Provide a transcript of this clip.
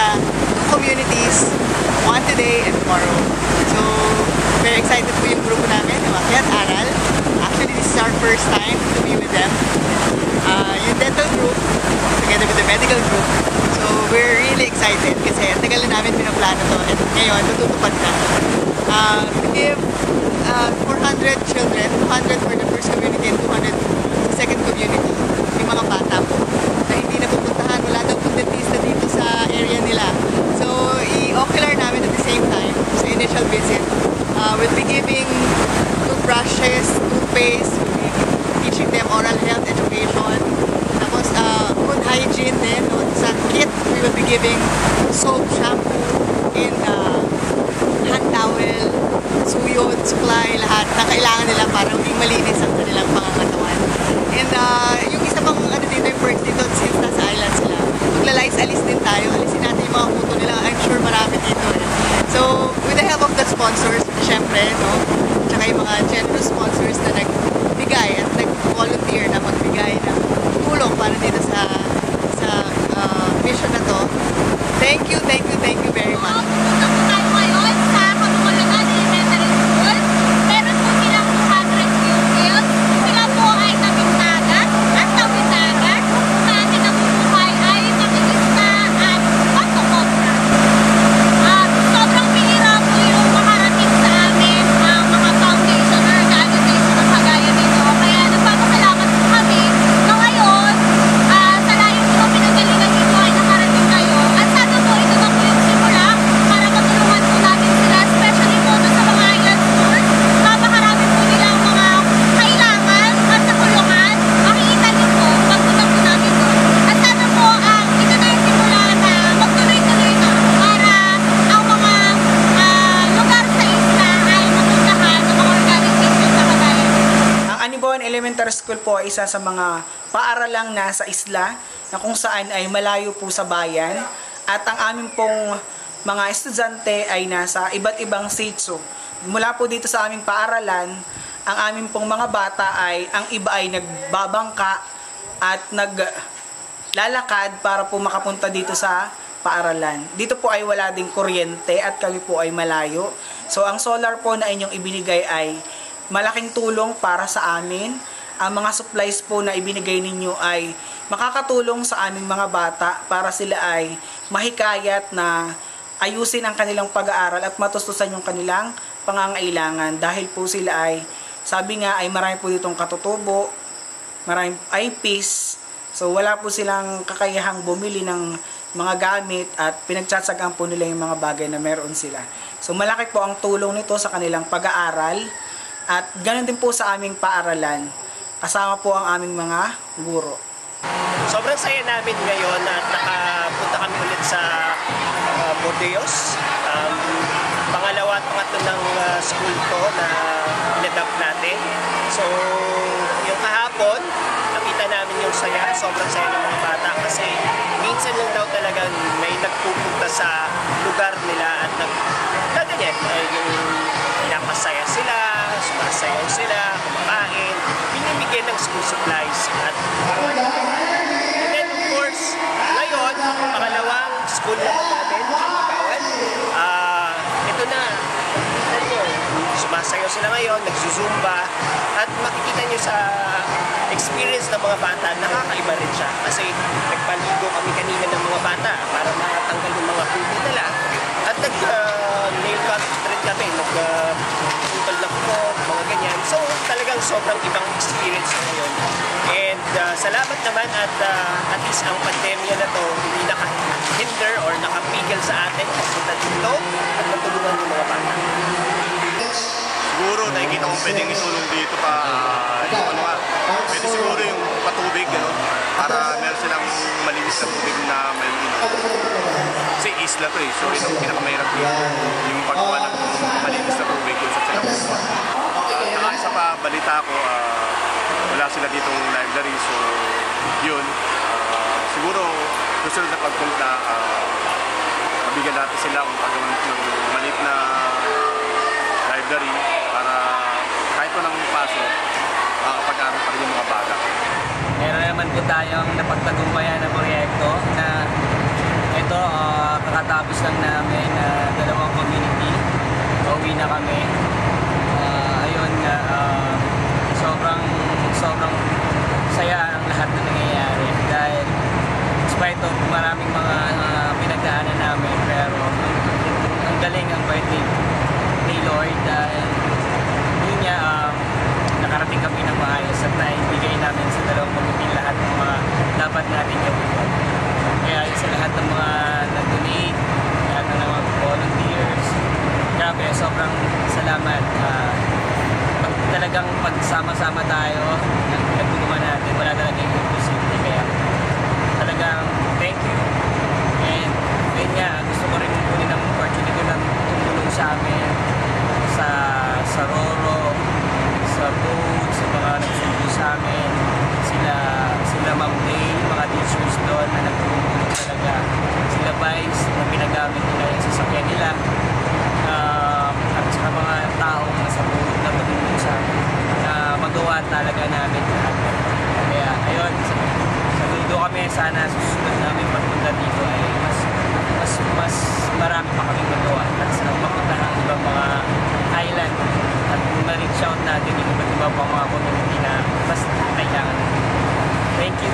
sa two communities, one today and tomorrow. So, very excited po yung grupo namin, yung Akyat Aral. Actually, this is our first time to be with them. Yung dental group, together with the medical group. So, we're really excited kasi tagal na namin pinaplano to at ngayon, natutupad na. We give 400 children, 200 for the first community and 200 sa second community. Yung mga bata po na hindi napupuntahan, wala daw po dentista dito sa area nila. So, i-ocular namin at the same time sa initial visit. We'll be giving toothbrushes, toothpaste, we'll be teaching them oral health education. Tapos, good hygiene din. No? Sa kit, we will be giving soap, shampoo, and hand towel, suyod, supply, lahat na kailangan nila para maging malinis ang kanilang pangangatawan. And yung isa pang ano dito, yung perks dito, since nasa island sila, magla-lice alis din tayo. Alisin natin yung mga kuto nila. I'm sure marami dito eh. So, with the help of the sponsors, syempre, no? Tsaka yung mga generous sponsors na nagbigay at nag-volunteer na magbigay ng tulong para dito sa mission na to. Thank you very much. Pupunta po tayo ngayon sa Kabungalangan Elementary School. Meron po silang 200 pupils. Sila po ay tabing-dagat at tawid-dagat. Sa atin ang buhay ay makinisna at pagkakobra. Sobrang bihira po yung makarating sa amin ang mga foundation or organization na kagaya nito. Kaya nagpapasalamat po kami na ngayon sa layo po pinagalingan nito ay nakarating kayo. At sana po ito na po yung simula para matulungan po natin sila, especially po sa mga island schools. Napakarami po nilang mga kailangan at nakulungan. Makikita niyo po pagpunta po namin doon. At sana po ito na yung simula na magtuloy-tuloy na para ang mga lugar sa isla ay mapuntahan ng mga organization sa kagaya nito. Ang Aniboan Elementary School po ay isa sa mga paaralang nasa isla na kung saan ay malayo po sa bayan at ang aming pong mga estudyante ay nasa iba't ibang sitio. Mula po dito sa aming paaralan, ang aming pong mga bata ay ang iba ay nagbabangka at naglalakad para po makapunta dito sa paaralan. Dito po ay wala ding kuryente at kami po ay malayo. So ang solar po na inyong ibinigay ay malaking tulong para sa amin. Ang mga supplies po na ibinigay ninyo ay makakatulong sa aming mga bata para sila ay mahikayat na ayusin ang kanilang pag-aaral at matustusan yung kanilang pangangailangan. Dahil po sila ay, sabi nga ay marami po ditong katutubo, marami IPs, so wala po silang kakayahang bumili ng mga gamit at pinagtsatsagaan po nila yung mga bagay na meron sila. So malaki po ang tulong nito sa kanilang pag-aaral at ganoon din po sa aming paaralan. Kasama po ang aming mga guro. Sobrang saya namin ngayon at nakapunta kami ulit sa Bordeos. Pangalawa at pangatlo ng school ko na in-adapt natin. So, yung kahapon, nakita namin yung saya, sobrang saya ng mga bata kasi minsan lang daw talagang may nagpupunta sa lugar nila at nagkaganyan. Yung pinapasaya sila, sumasayaw sila, kumakain, binibigyan ng school supplies at and then of course, ngayon, pangalawang school na natin, Aniboan. Ito na, sumasayaw sila ngayon, nagsusumba at makikita nyo sa experience ng mga bata, nakakaiba rin siya kasi nagpaligo kami kanina ng mga bata para matanggal yung mga puti nila at nag-nail cut rin kami, nag-putol na ko, mga ganyan. So talagang sobrang ibang experience ngayon. And salamat naman at least ang pandemya na to hindi naka-hinder or nakapigil sa atin kasi dito at matulungan yung mga bata. Siguro nakikita ko pwedeng itulong dito pa yung ano nga, pwede siguro yung patubig gano'n, para meron silang malinis na tubig na may kasi isla to eh, so yun ang pinakamahirap yung paggawa ng malinis na tubig kung saan sila pupunta. Saka isa pa, balita ko, wala sila ditong library, so yun, siguro gusto na pagpunta, mabigyan natin sila kung paggawa ng maliit na library para kahit walang paso, makakapag-aral pa rin yung mga bata. Meron naman po tayong napagtagumpayan na proyekto na ito, lahat ng mga nag-donate, lahat ng mga volunteers. Grabe, sobrang salamat. Talagang pagsama-sama tayo, nagtulungan natin, wala talagang imposible. Kaya talagang thank you. And yun nga, gusto ko rin kunin ng opportunity na tumulong sa amin, sa Roro, sa boat, sa mga nagsundo sa amin, sila Ma'am Day, mga teachers doon na nagtulong talaga, sila Vice na pinagamit nila yung sasakyan nila, at saka mga taong nasa boat na tumulong sa amin na magawa talaga namin lahat. Kaya ayun, saludo kami, sana susunod namin pagpunta dito ay mas marami pa kaming magawa at mapunta ng ibang mga island at ma-reach out natin yung iba't ibang mga community na mas kailangan. Thank you